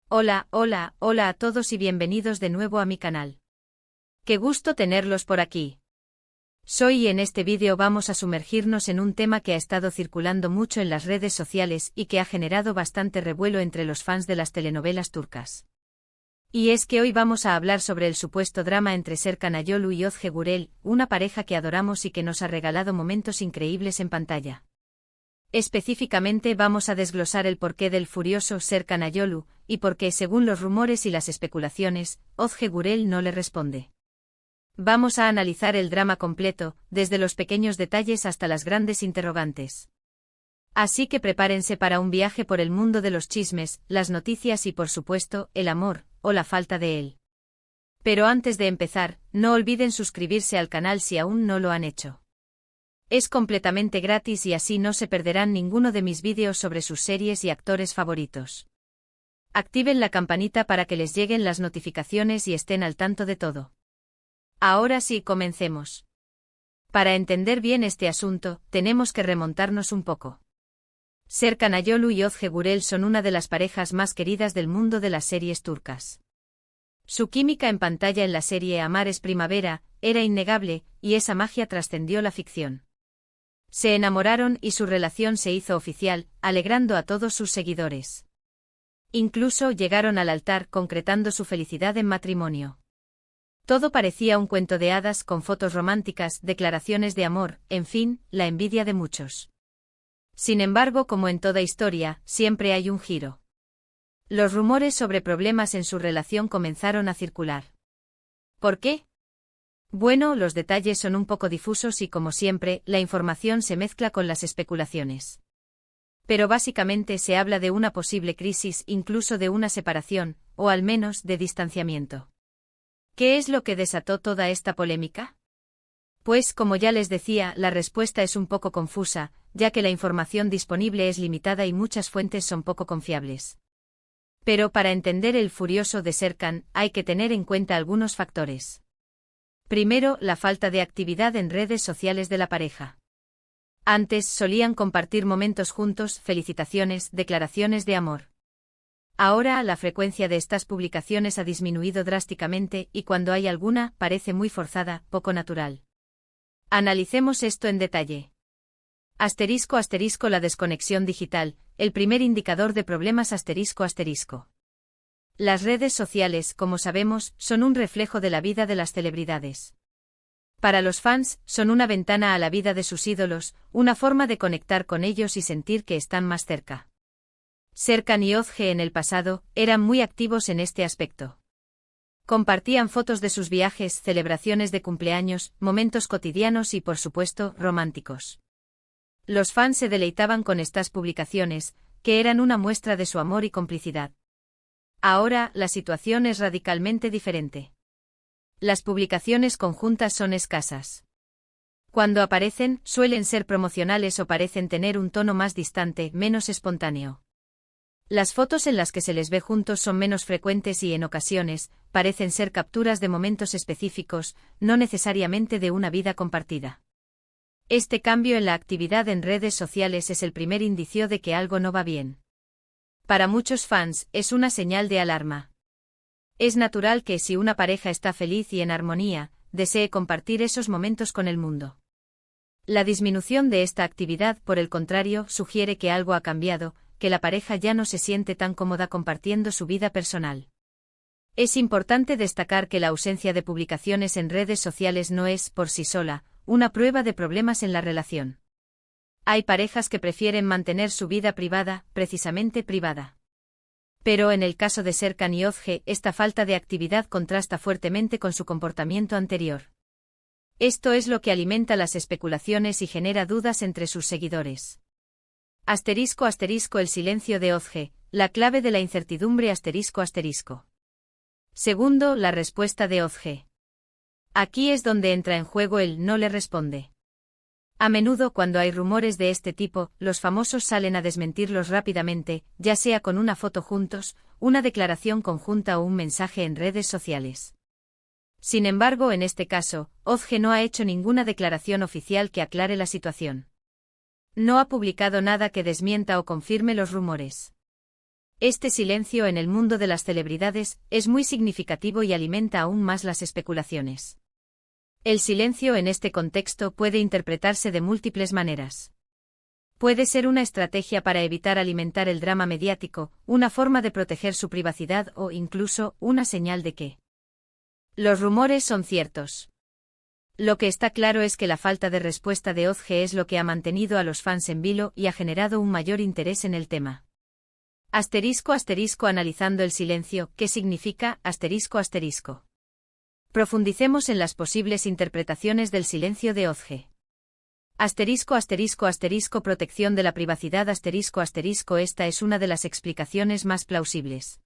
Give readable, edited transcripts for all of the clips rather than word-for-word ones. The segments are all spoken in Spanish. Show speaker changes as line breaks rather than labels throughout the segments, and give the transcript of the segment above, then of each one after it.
Hola, hola, hola a todos y bienvenidos de nuevo a mi canal. Qué gusto tenerlos por aquí. Soy y en este vídeo vamos a sumergirnos en un tema que ha estado circulando mucho en las redes sociales y que ha generado bastante revuelo entre los fans de las telenovelas turcas. Y es que hoy vamos a hablar sobre el supuesto drama entre Serkan Ayolu y Özge Gürel, una pareja que adoramos y que nos ha regalado momentos increíbles en pantalla. Específicamente vamos a desglosar el porqué del furioso Serkan Ayolu, y por qué, según los rumores y las especulaciones, Özge Gürel no le responde. Vamos a analizar el drama completo, desde los pequeños detalles hasta las grandes interrogantes. Así que prepárense para un viaje por el mundo de los chismes, las noticias y por supuesto, el amor, o la falta de él. Pero antes de empezar, no olviden suscribirse al canal si aún no lo han hecho. Es completamente gratis y así no se perderán ninguno de mis vídeos sobre sus series y actores favoritos. Activen la campanita para que les lleguen las notificaciones y estén al tanto de todo. Ahora sí, comencemos. Para entender bien este asunto, tenemos que remontarnos un poco. Serkan Ayolu y Özge Gürel son una de las parejas más queridas del mundo de las series turcas. Su química en pantalla en la serie Amar es Primavera era innegable, y esa magia trascendió la ficción. Se enamoraron y su relación se hizo oficial, alegrando a todos sus seguidores. Incluso llegaron al altar concretando su felicidad en matrimonio. Todo parecía un cuento de hadas con fotos románticas, declaraciones de amor, en fin, la envidia de muchos. Sin embargo, como en toda historia, siempre hay un giro. Los rumores sobre problemas en su relación comenzaron a circular. ¿Por qué? Bueno, los detalles son un poco difusos y, como siempre, la información se mezcla con las especulaciones. Pero básicamente se habla de una posible crisis, incluso de una separación, o al menos de distanciamiento. ¿Qué es lo que desató toda esta polémica? Pues, como ya les decía, la respuesta es un poco confusa, ya que la información disponible es limitada y muchas fuentes son poco confiables. Pero para entender el furioso de Serkan, hay que tener en cuenta algunos factores. Primero, la falta de actividad en redes sociales de la pareja. Antes solían compartir momentos juntos, felicitaciones, declaraciones de amor. Ahora la frecuencia de estas publicaciones ha disminuido drásticamente y cuando hay alguna, parece muy forzada, poco natural. Analicemos esto en detalle. Asterisco asterisco la desconexión digital, el primer indicador de problemas asterisco asterisco. Las redes sociales, como sabemos, son un reflejo de la vida de las celebridades. Para los fans, son una ventana a la vida de sus ídolos, una forma de conectar con ellos y sentir que están más cerca. Serkan y Özge en el pasado, eran muy activos en este aspecto. Compartían fotos de sus viajes, celebraciones de cumpleaños, momentos cotidianos y, por supuesto, románticos. Los fans se deleitaban con estas publicaciones, que eran una muestra de su amor y complicidad. Ahora, la situación es radicalmente diferente. Las publicaciones conjuntas son escasas. Cuando aparecen, suelen ser promocionales o parecen tener un tono más distante, menos espontáneo. Las fotos en las que se les ve juntos son menos frecuentes y, en ocasiones, parecen ser capturas de momentos específicos, no necesariamente de una vida compartida. Este cambio en la actividad en redes sociales es el primer indicio de que algo no va bien. Para muchos fans, es una señal de alarma. Es natural que, si una pareja está feliz y en armonía, desee compartir esos momentos con el mundo. La disminución de esta actividad, por el contrario, sugiere que algo ha cambiado, que la pareja ya no se siente tan cómoda compartiendo su vida personal. Es importante destacar que la ausencia de publicaciones en redes sociales no es, por sí sola, una prueba de problemas en la relación. Hay parejas que prefieren mantener su vida privada, precisamente privada. Pero en el caso de Serkan y Özge, esta falta de actividad contrasta fuertemente con su comportamiento anterior. Esto es lo que alimenta las especulaciones y genera dudas entre sus seguidores. Asterisco asterisco el silencio de Özge, la clave de la incertidumbre asterisco asterisco. Segundo, la respuesta de Özge. Aquí es donde entra en juego el no le responde. A menudo cuando hay rumores de este tipo, los famosos salen a desmentirlos rápidamente, ya sea con una foto juntos, una declaración conjunta o un mensaje en redes sociales. Sin embargo, en este caso, Özge no ha hecho ninguna declaración oficial que aclare la situación. No ha publicado nada que desmienta o confirme los rumores. Este silencio en el mundo de las celebridades es muy significativo y alimenta aún más las especulaciones. El silencio en este contexto puede interpretarse de múltiples maneras. Puede ser una estrategia para evitar alimentar el drama mediático, una forma de proteger su privacidad o incluso una señal de que los rumores son ciertos. Lo que está claro es que la falta de respuesta de Ozge es lo que ha mantenido a los fans en vilo y ha generado un mayor interés en el tema. Analizando el silencio, ¿qué significa? Profundicemos en las posibles interpretaciones del silencio de Ozge. Protección de la privacidad. Esta es una de las explicaciones más plausibles.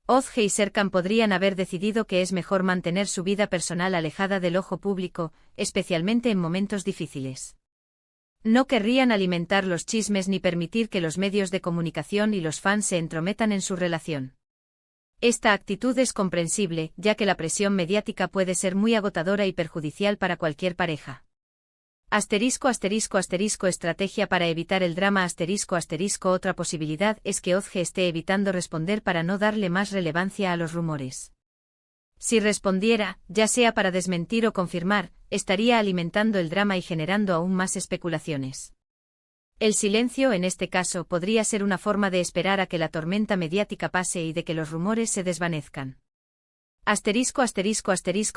Ozge y Serkan podrían haber decidido que es mejor mantener su vida personal alejada del ojo público, especialmente en momentos difíciles. No querrían alimentar los chismes ni permitir que los medios de comunicación y los fans se entrometan en su relación. Esta actitud es comprensible, ya que la presión mediática puede ser muy agotadora y perjudicial para cualquier pareja. Estrategia para evitar el drama. Otra posibilidad es que Ozge esté evitando responder para no darle más relevancia a los rumores. Si respondiera, ya sea para desmentir o confirmar, estaría alimentando el drama y generando aún más especulaciones. El silencio en este caso podría ser una forma de esperar a que la tormenta mediática pase y de que los rumores se desvanezcan.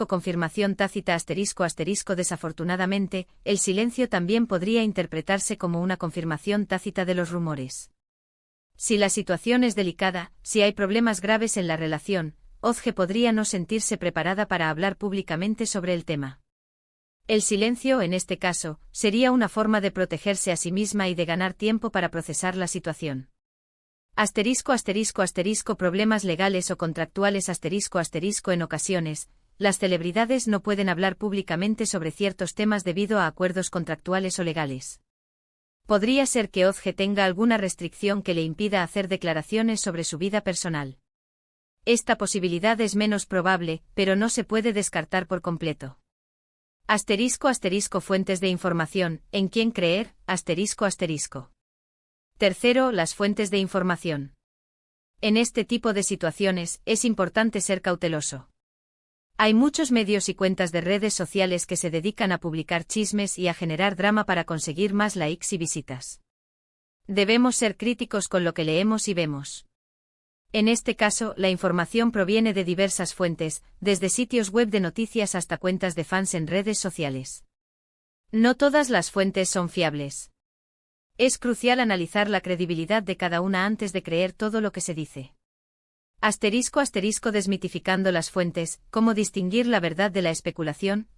Confirmación tácita. Desafortunadamente, el silencio también podría interpretarse como una confirmación tácita de los rumores. Si la situación es delicada, si hay problemas graves en la relación, Ozge podría no sentirse preparada para hablar públicamente sobre el tema. El silencio, en este caso, sería una forma de protegerse a sí misma y de ganar tiempo para procesar la situación. Problemas legales o contractuales. En ocasiones, las celebridades no pueden hablar públicamente sobre ciertos temas debido a acuerdos contractuales o legales. Podría ser que Ozge tenga alguna restricción que le impida hacer declaraciones sobre su vida personal. Esta posibilidad es menos probable, pero no se puede descartar por completo. Fuentes de información, ¿en quién creer? Tercero, las fuentes de información. En este tipo de situaciones, es importante ser cauteloso. Hay muchos medios y cuentas de redes sociales que se dedican a publicar chismes y a generar drama para conseguir más likes y visitas. Debemos ser críticos con lo que leemos y vemos. En este caso, la información proviene de diversas fuentes, desde sitios web de noticias hasta cuentas de fans en redes sociales. No todas las fuentes son fiables. Es crucial analizar la credibilidad de cada una antes de creer todo lo que se dice. Desmitificando las fuentes, ¿cómo distinguir la verdad de la especulación?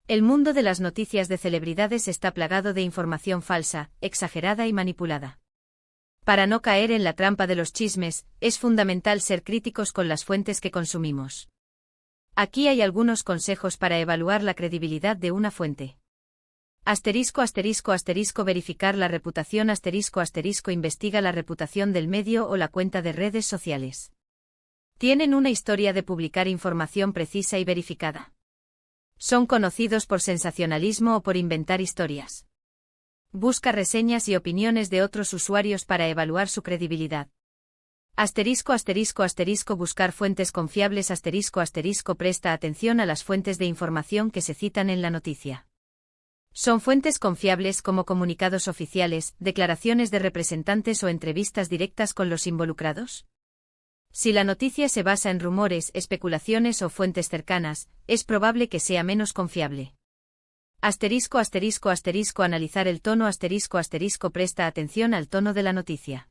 El mundo de las noticias de celebridades está plagado de información falsa, exagerada y manipulada. Para no caer en la trampa de los chismes, es fundamental ser críticos con las fuentes que consumimos. Aquí hay algunos consejos para evaluar la credibilidad de una fuente. Verificar la reputación. Investiga la reputación del medio o la cuenta de redes sociales. ¿Tienen una historia de publicar información precisa y verificada? ¿Son conocidos por sensacionalismo o por inventar historias? Busca reseñas y opiniones de otros usuarios para evaluar su credibilidad. Buscar fuentes confiables. Presta atención a las fuentes de información que se citan en la noticia. ¿Son fuentes confiables como comunicados oficiales, declaraciones de representantes o entrevistas directas con los involucrados? Si la noticia se basa en rumores, especulaciones o fuentes cercanas, es probable que sea menos confiable. Analizar el tono. Presta atención al tono de la noticia.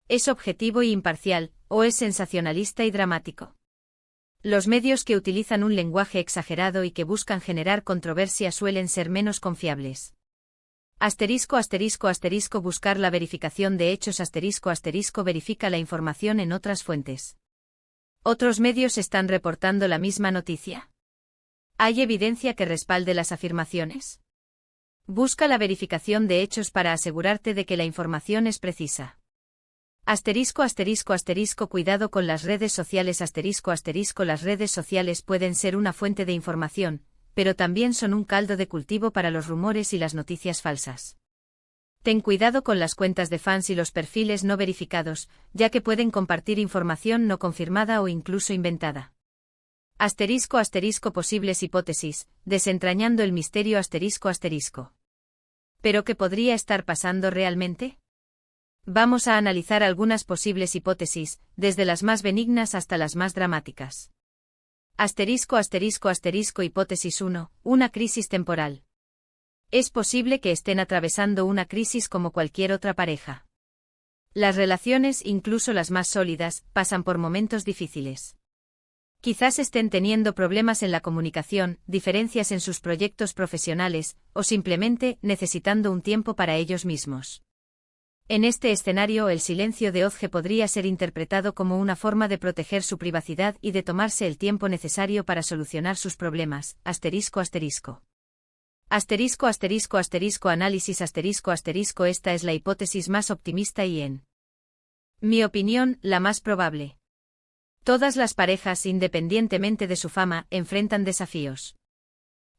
¿Es objetivo y imparcial, o es sensacionalista y dramático? Los medios que utilizan un lenguaje exagerado y que buscan generar controversia suelen ser menos confiables. Buscar la verificación de hechos. Verifica la información en otras fuentes. ¿Otros medios están reportando la misma noticia? ¿Hay evidencia que respalde las afirmaciones? Busca la verificación de hechos para asegurarte de que la información es precisa. Cuidado con las redes sociales. Las redes sociales pueden ser una fuente de información, pero también son un caldo de cultivo para los rumores y las noticias falsas. Ten cuidado con las cuentas de fans y los perfiles no verificados, ya que pueden compartir información no confirmada o incluso inventada. *** Posibles hipótesis, desentrañando el misterio ***. ¿Pero qué podría estar pasando realmente? Vamos a analizar algunas posibles hipótesis, desde las más benignas hasta las más dramáticas. Hipótesis 1, una crisis temporal. Es posible que estén atravesando una crisis como cualquier otra pareja. Las relaciones, incluso las más sólidas, pasan por momentos difíciles. Quizás estén teniendo problemas en la comunicación, diferencias en sus proyectos profesionales, o simplemente necesitando un tiempo para ellos mismos. En este escenario, el silencio de Ozge podría ser interpretado como una forma de proteger su privacidad y de tomarse el tiempo necesario para solucionar sus problemas. Análisis Esta es la hipótesis más optimista y, en mi opinión, la más probable. Todas las parejas, independientemente de su fama, enfrentan desafíos.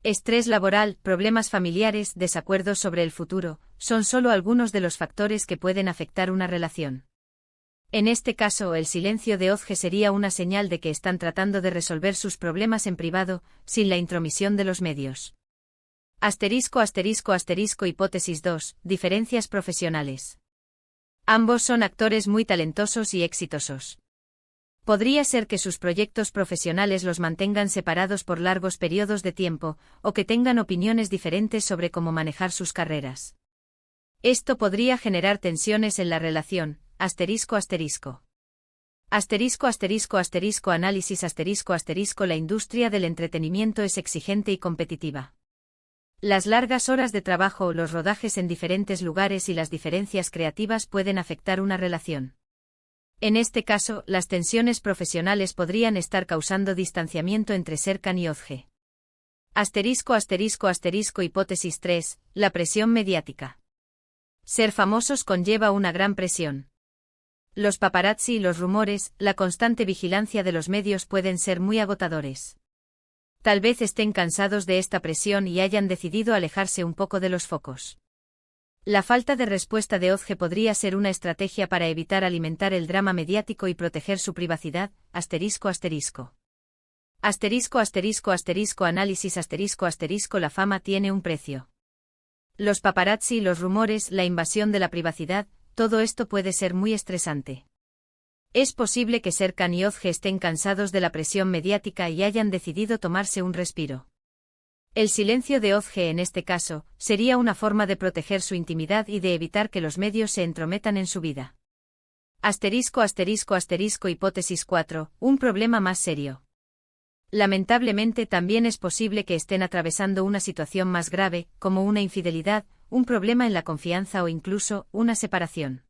Estrés laboral, problemas familiares, desacuerdos sobre el futuro, son solo algunos de los factores que pueden afectar una relación. En este caso, el silencio de Ozge sería una señal de que están tratando de resolver sus problemas en privado, sin la intromisión de los medios. Hipótesis 2, diferencias profesionales. Ambos son actores muy talentosos y exitosos. Podría ser que sus proyectos profesionales los mantengan separados por largos periodos de tiempo, o que tengan opiniones diferentes sobre cómo manejar sus carreras. Esto podría generar tensiones en la relación. Análisis La industria del entretenimiento es exigente y competitiva. Las largas horas de trabajo, los rodajes en diferentes lugares y las diferencias creativas pueden afectar una relación. En este caso, las tensiones profesionales podrían estar causando distanciamiento entre Serkan y Ozge. Hipótesis 3, la presión mediática. Ser famosos conlleva una gran presión. Los paparazzi y los rumores, la constante vigilancia de los medios pueden ser muy agotadores. Tal vez estén cansados de esta presión y hayan decidido alejarse un poco de los focos. La falta de respuesta de Ozge podría ser una estrategia para evitar alimentar el drama mediático y proteger su privacidad. Análisis La fama tiene un precio. Los paparazzi, los rumores, la invasión de la privacidad, todo esto puede ser muy estresante. Es posible que Serkan y Ozge estén cansados de la presión mediática y hayan decidido tomarse un respiro. El silencio de Ozge en este caso, sería una forma de proteger su intimidad y de evitar que los medios se entrometan en su vida. Hipótesis 4, un problema más serio. Lamentablemente también es posible que estén atravesando una situación más grave, como una infidelidad, un problema en la confianza o incluso, una separación.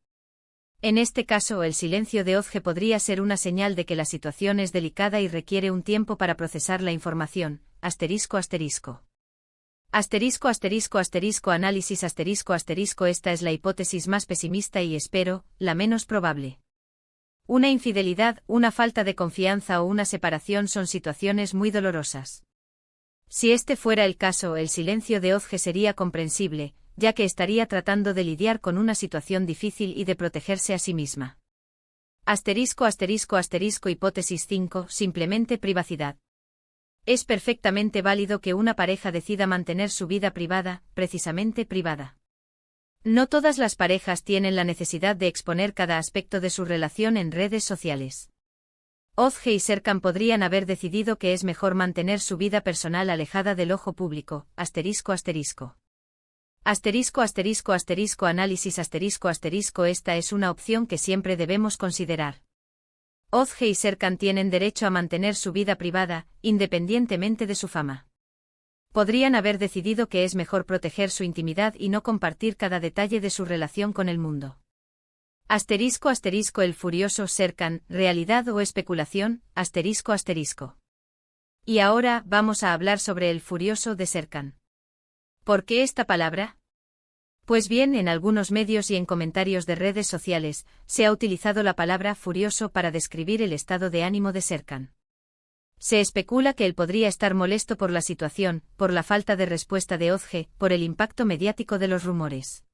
En este caso, el silencio de Ozge podría ser una señal de que la situación es delicada y requiere un tiempo para procesar la información. Análisis Esta es la hipótesis más pesimista y, espero, la menos probable. Una infidelidad, una falta de confianza o una separación son situaciones muy dolorosas. Si este fuera el caso, el silencio de Ozge sería comprensible, ya que estaría tratando de lidiar con una situación difícil y de protegerse a sí misma. Hipótesis 5, simplemente privacidad. Es perfectamente válido que una pareja decida mantener su vida privada, precisamente privada. No todas las parejas tienen la necesidad de exponer cada aspecto de su relación en redes sociales. Ozge y Serkan podrían haber decidido que es mejor mantener su vida personal alejada del ojo público. Análisis Esta es una opción que siempre debemos considerar. Ozge y Serkan tienen derecho a mantener su vida privada, independientemente de su fama. Podrían haber decidido que es mejor proteger su intimidad y no compartir cada detalle de su relación con el mundo. El furioso Serkan, ¿realidad o especulación? Y ahora vamos a hablar sobre el furioso de Serkan. ¿Por qué esta palabra? Pues bien, en algunos medios y en comentarios de redes sociales, se ha utilizado la palabra furioso para describir el estado de ánimo de Serkan. Se especula que él podría estar molesto por la situación, por la falta de respuesta de Ozge, por el impacto mediático de los rumores.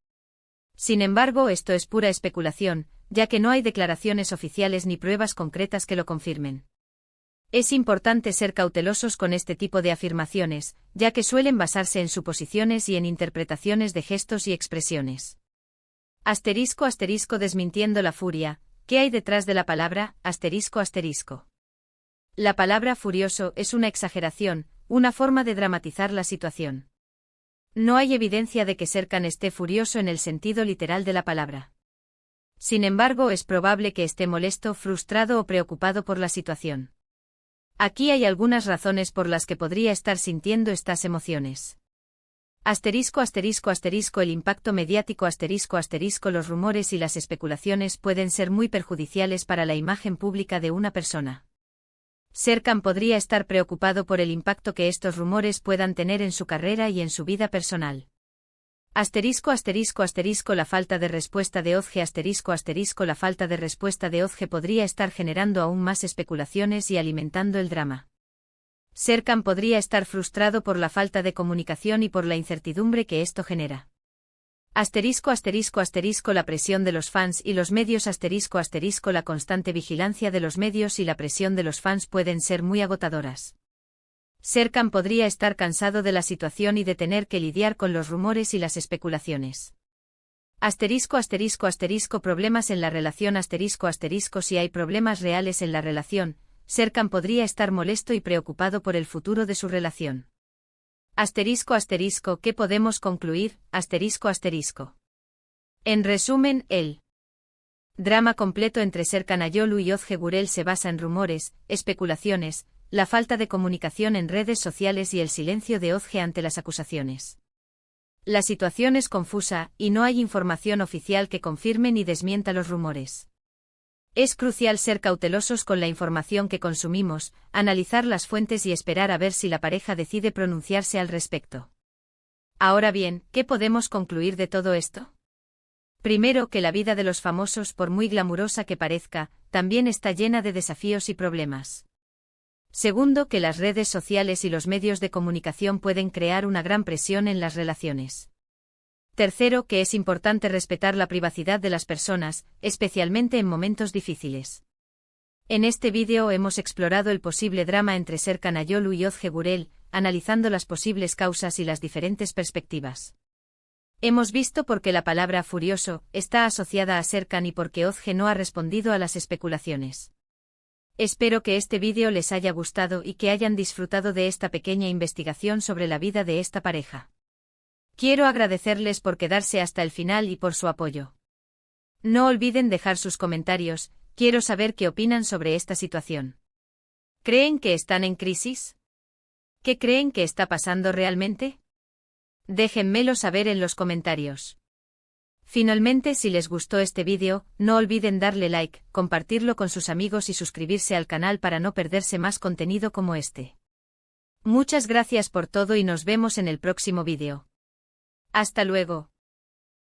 Sin embargo, esto es pura especulación, ya que no hay declaraciones oficiales ni pruebas concretas que lo confirmen. Es importante ser cautelosos con este tipo de afirmaciones, ya que suelen basarse en suposiciones y en interpretaciones de gestos y expresiones. Asterisco asterisco desmintiendo la furia, ¿qué hay detrás de la palabra asterisco asterisco? La palabra furioso es una exageración, una forma de dramatizar la situación. No hay evidencia de que Serkan esté furioso en el sentido literal de la palabra. Sin embargo, es probable que esté molesto, frustrado o preocupado por la situación. Aquí hay algunas razones por las que podría estar sintiendo estas emociones. Asterisco asterisco asterisco el impacto mediático asterisco asterisco los rumores y las especulaciones pueden ser muy perjudiciales para la imagen pública de una persona. Serkan podría estar preocupado por el impacto que estos rumores puedan tener en su carrera y en su vida personal. Asterisco asterisco asterisco la falta de respuesta de Özge asterisco asterisco la falta de respuesta de Özge podría estar generando aún más especulaciones y alimentando el drama. Serkan podría estar frustrado por la falta de comunicación y por la incertidumbre que esto genera. Asterisco asterisco asterisco la presión de los fans y los medios asterisco asterisco la constante vigilancia de los medios y la presión de los fans pueden ser muy agotadoras. Serkan podría estar cansado de la situación y de tener que lidiar con los rumores y las especulaciones. Asterisco asterisco asterisco problemas en la relación asterisco asterisco si hay problemas reales en la relación, Serkan podría estar molesto y preocupado por el futuro de su relación. Asterisco asterisco ¿qué podemos concluir? Asterisco asterisco. En resumen, el drama completo entre Serkan Ayolu y Özge Gürel se basa en rumores, especulaciones, la falta de comunicación en redes sociales y el silencio de Özge ante las acusaciones. La situación es confusa, y no hay información oficial que confirme ni desmienta los rumores. Es crucial ser cautelosos con la información que consumimos, analizar las fuentes y esperar a ver si la pareja decide pronunciarse al respecto. Ahora bien, ¿qué podemos concluir de todo esto? Primero, que la vida de los famosos, por muy glamurosa que parezca, también está llena de desafíos y problemas. Segundo, que las redes sociales y los medios de comunicación pueden crear una gran presión en las relaciones. Tercero, que es importante respetar la privacidad de las personas, especialmente en momentos difíciles. En este vídeo hemos explorado el posible drama entre Serkan Ayolu y Özge Gürel, analizando las posibles causas y las diferentes perspectivas. Hemos visto por qué la palabra furioso está asociada a Serkan y por qué Özge no ha respondido a las especulaciones. Espero que este vídeo les haya gustado y que hayan disfrutado de esta pequeña investigación sobre la vida de esta pareja. Quiero agradecerles por quedarse hasta el final y por su apoyo. No olviden dejar sus comentarios, quiero saber qué opinan sobre esta situación. ¿Creen que están en crisis? ¿Qué creen que está pasando realmente? Déjenmelo saber en los comentarios. Finalmente, si les gustó este vídeo, no olviden darle like, compartirlo con sus amigos y suscribirse al canal para no perderse más contenido como este. Muchas gracias por todo y nos vemos en el próximo vídeo. Hasta luego.